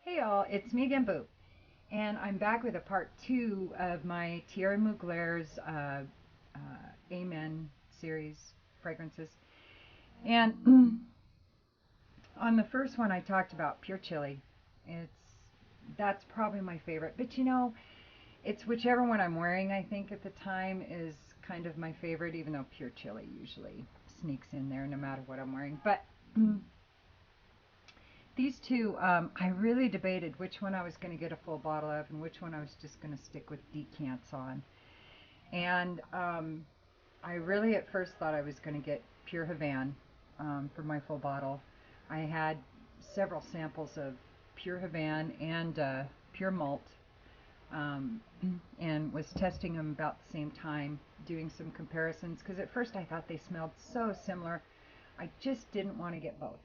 Hey all, it's me again, Boo, and I'm back with a part two of my Thierry Mugler's Amen series fragrances. And on the first one, I talked about pure chili. It's That's probably my favorite, but it's whichever one I'm wearing. I think at the time is kind of my favorite, even though pure chili usually sneaks in there no matter what I'm wearing. But these two, I really debated which one I was going to get a full bottle of and which one I was just going to stick with decants on. And I really at first thought I was going to get pure Havane for my full bottle. I had several samples of pure Havane and pure Malt, um, and was testing them about the same time, doing some comparisons, because at first I thought they smelled so similar. I just didn't want to get both.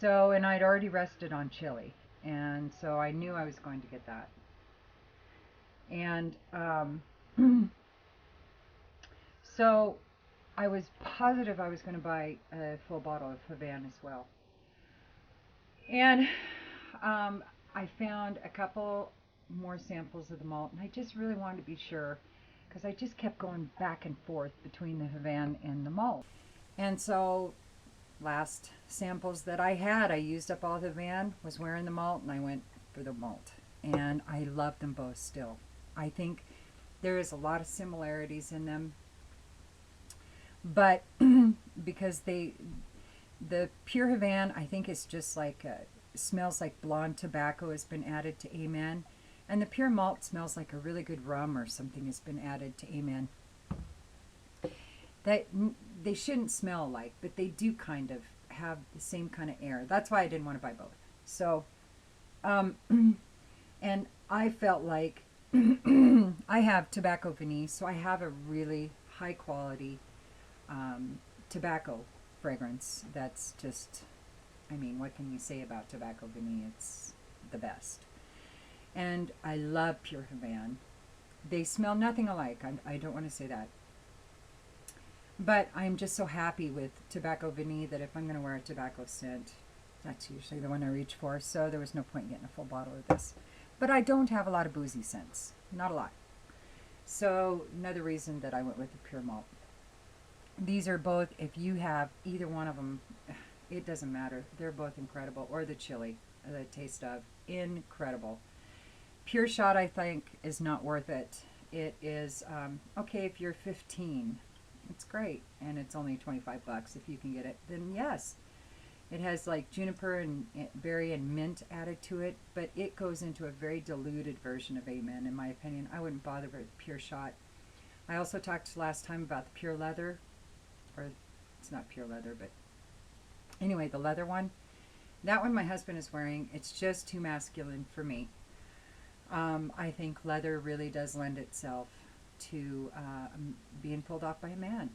So, and I'd already rested on chili, and so I knew I was going to get that. And so I was positive I was going to buy a full bottle of Havana as well. And I found a couple more samples of the malt, and I just really wanted to be sure because I just kept going back and forth between the Havana and the malt. And so last samples that I had, I used up all the van, was wearing the malt, and I went for the malt. And I love them both still. I think there is a lot of similarities in them, but because the pure Havana, I think it's just like smells like blonde tobacco has been added to Amen, and the pure malt smells like a really good rum or something has been added to Amen. That they shouldn't smell alike, but they do kind of have the same kind of air. That's why I didn't want to buy both. So, and I felt like I have tobacco vanille, so I have a really high quality tobacco fragrance. That's just, I mean, what can you say about tobacco vanille? It's the best. And I love pure Havana. They smell nothing alike. I don't want to say that. But I'm just so happy with tobacco vanille that if I'm going to wear a tobacco scent, that's usually the one I reach for. So there was no point in getting a full bottle of this. But I don't have a lot of boozy scents. Not a lot. So another reason that I went with the pure malt. These are both, if you have either one of them, it doesn't matter. They're both incredible. Or the chili, the taste of, incredible. Pure shot, I think, is not worth it. It is, okay, if you're 15, it's great. And it's only 25 bucks if you can get it. Then yes. It has like juniper and berry and mint added to it, but it goes into a very diluted version of Amen, in my opinion. I wouldn't bother with pure shot. I also talked last time about the pure leather, or it's not pure leather, but anyway, the leather one. That one my husband is wearing. It's just too masculine for me. I think leather really does lend itself to being pulled off by a man.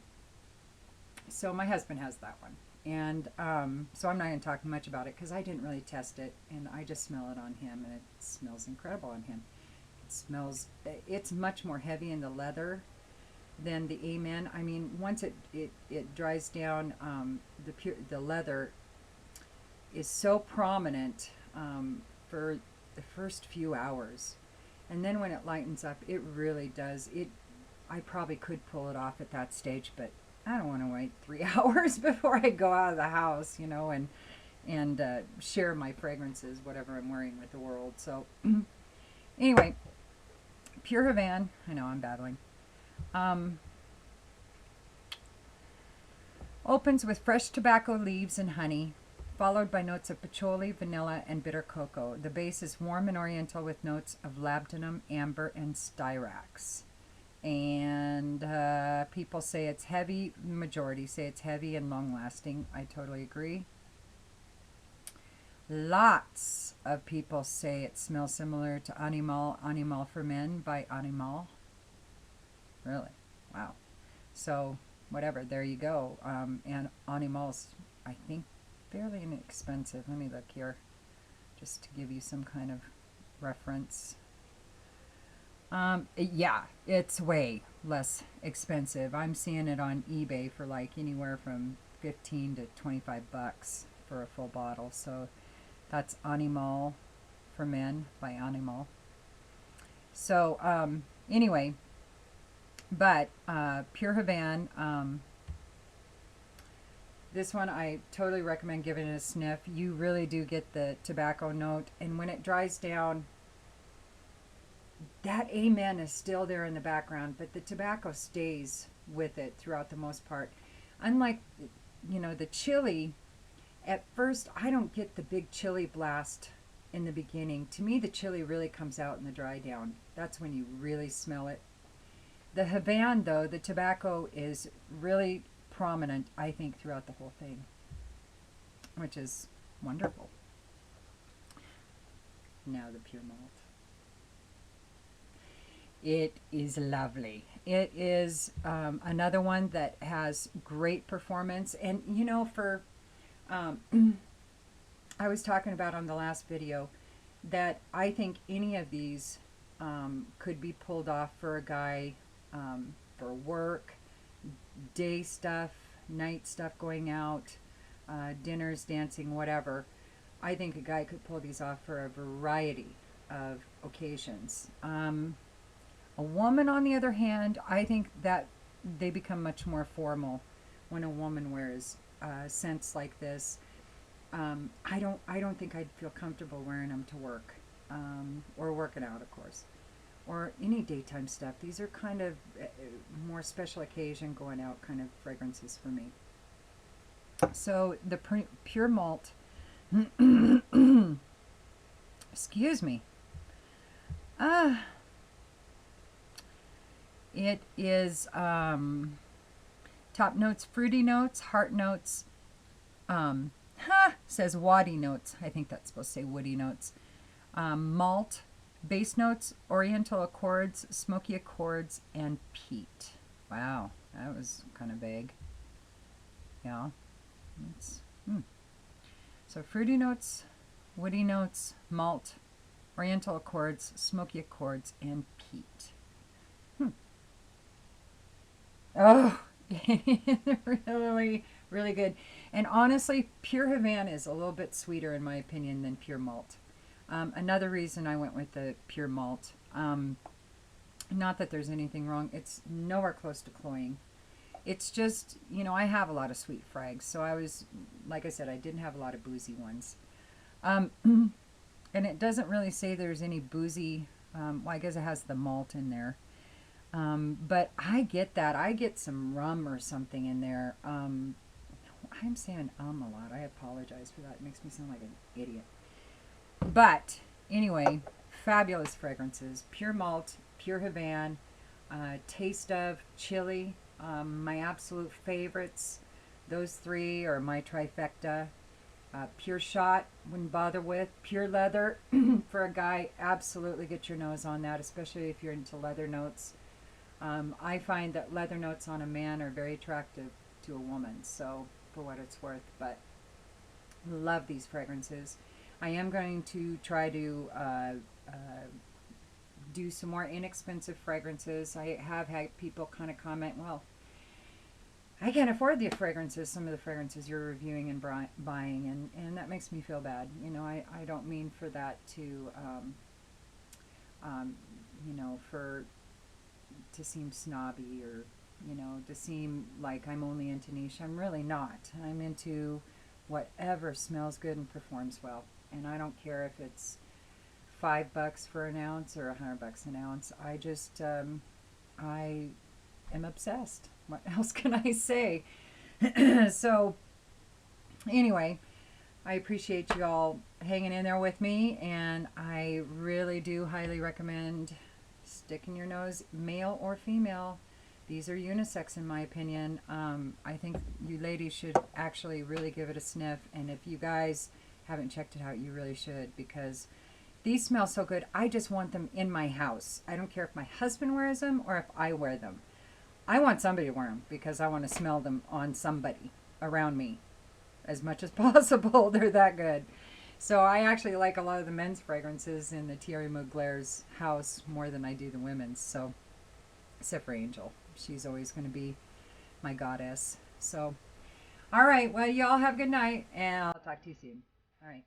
So my husband has that one. And so I'm not going to talk much about it because I didn't really test it, and I just smell it on him, and it smells incredible on him. It's much more heavy in the leather than the Amen. I mean, once it dries down, the leather is so prominent for the first few hours, and then when it lightens up, it really does. I probably could pull it off at that stage, but I don't want to wait 3 hours before I go out of the house, and share my fragrances, whatever I'm wearing, with the world. So anyway, pure Havana. I know I'm babbling. Opens with fresh tobacco leaves and honey, followed by notes of patchouli, vanilla, and bitter cocoa. The base is warm and oriental with notes of labdanum, amber, and styrax. And people say it's heavy. Majority say it's heavy and long-lasting. I totally agree. Lots of people say it smells similar to Animal for Men by Animal. Really? Wow. So, whatever. There you go. And Animal's, I think, fairly inexpensive. Let me look here just to give you some kind of reference. Yeah, it's way less expensive. I'm seeing it on eBay for like anywhere from 15 to 25 bucks for a full bottle. So That's Animal for Men by Animal. So anyway, but Pure Havane, this one I totally recommend giving it a sniff. You really do get the tobacco note, and when it dries down, that amen is still there in the background, but the tobacco stays with it throughout the most part. Unlike, the chili, at first I don't get the big chili blast in the beginning. To me, the chili really comes out in the dry down. That's when you really smell it. The Havane, though, the tobacco is really prominent, I think, throughout the whole thing, which is wonderful. Now the Pure Malt. It is lovely. It is another one that has great performance. And, I was talking about on the last video that I think any of these could be pulled off for a guy for work, day stuff, night stuff, going out, dinners, dancing, whatever. I think a guy could pull these off for a variety of occasions. A woman, on the other hand, I think that they become much more formal when a woman wears scents like this. I don't think I'd feel comfortable wearing them to work, or working out, of course, or any daytime stuff. These are kind of more special occasion, going out kind of fragrances for me. So the Pure Malt, excuse me. It is top notes, fruity notes, heart notes, says waddy notes. I think that's supposed to say woody notes. Malt, base notes, oriental accords, smoky accords, and peat. Wow, that was kind of vague. Yeah. So fruity notes, woody notes, malt, oriental accords, smoky accords, and peat. Oh, really, really good. And honestly, Pure Havane is a little bit sweeter, in my opinion, than Pure Malt. Another reason I went with the Pure Malt, not that there's anything wrong, it's nowhere close to cloying. It's just, I have a lot of sweet frags, so like I said, I didn't have a lot of boozy ones. And it doesn't really say there's any boozy, well, I guess it has the malt in there. But I get that. I get some rum or something in there. I'm saying a lot. I apologize for that. It makes me sound like an idiot. But anyway, fabulous fragrances. Pure Malt, Pure Havane, Taste of, Chili. My absolute favorites. Those three are my trifecta. Pure Shot, wouldn't bother with. Pure Leather, for a guy, absolutely get your nose on that, especially if you're into leather notes. I find that leather notes on a man are very attractive to a woman, so for what it's worth, but love these fragrances. I am going to try to do some more inexpensive fragrances. I have had people kind of comment, well, I can't afford the fragrances, some of the fragrances you're reviewing and buying, and that makes me feel bad. I don't mean for that to, to seem snobby or, to seem like I'm only into niche. I'm really not. I'm into whatever smells good and performs well. And I don't care if it's $5 for an ounce or $100 an ounce. I just, I am obsessed. What else can I say? So, anyway, I appreciate you all hanging in there with me, and I really do highly recommend sticking your nose, male or female. These are unisex in my opinion. I think you ladies should actually really give it a sniff, and if you guys haven't checked it out, you really should, because these smell so good. I just want them in my house. I don't care if my husband wears them or if I wear them. I want somebody to wear them because I want to smell them on somebody around me as much as possible. They're that good. So I actually like a lot of the men's fragrances in the Thierry Mugler's house more than I do the women's. So, except for Angel. She's always going to be my goddess. So, all right. Well, y'all have a good night, and I'll talk to you soon. All right.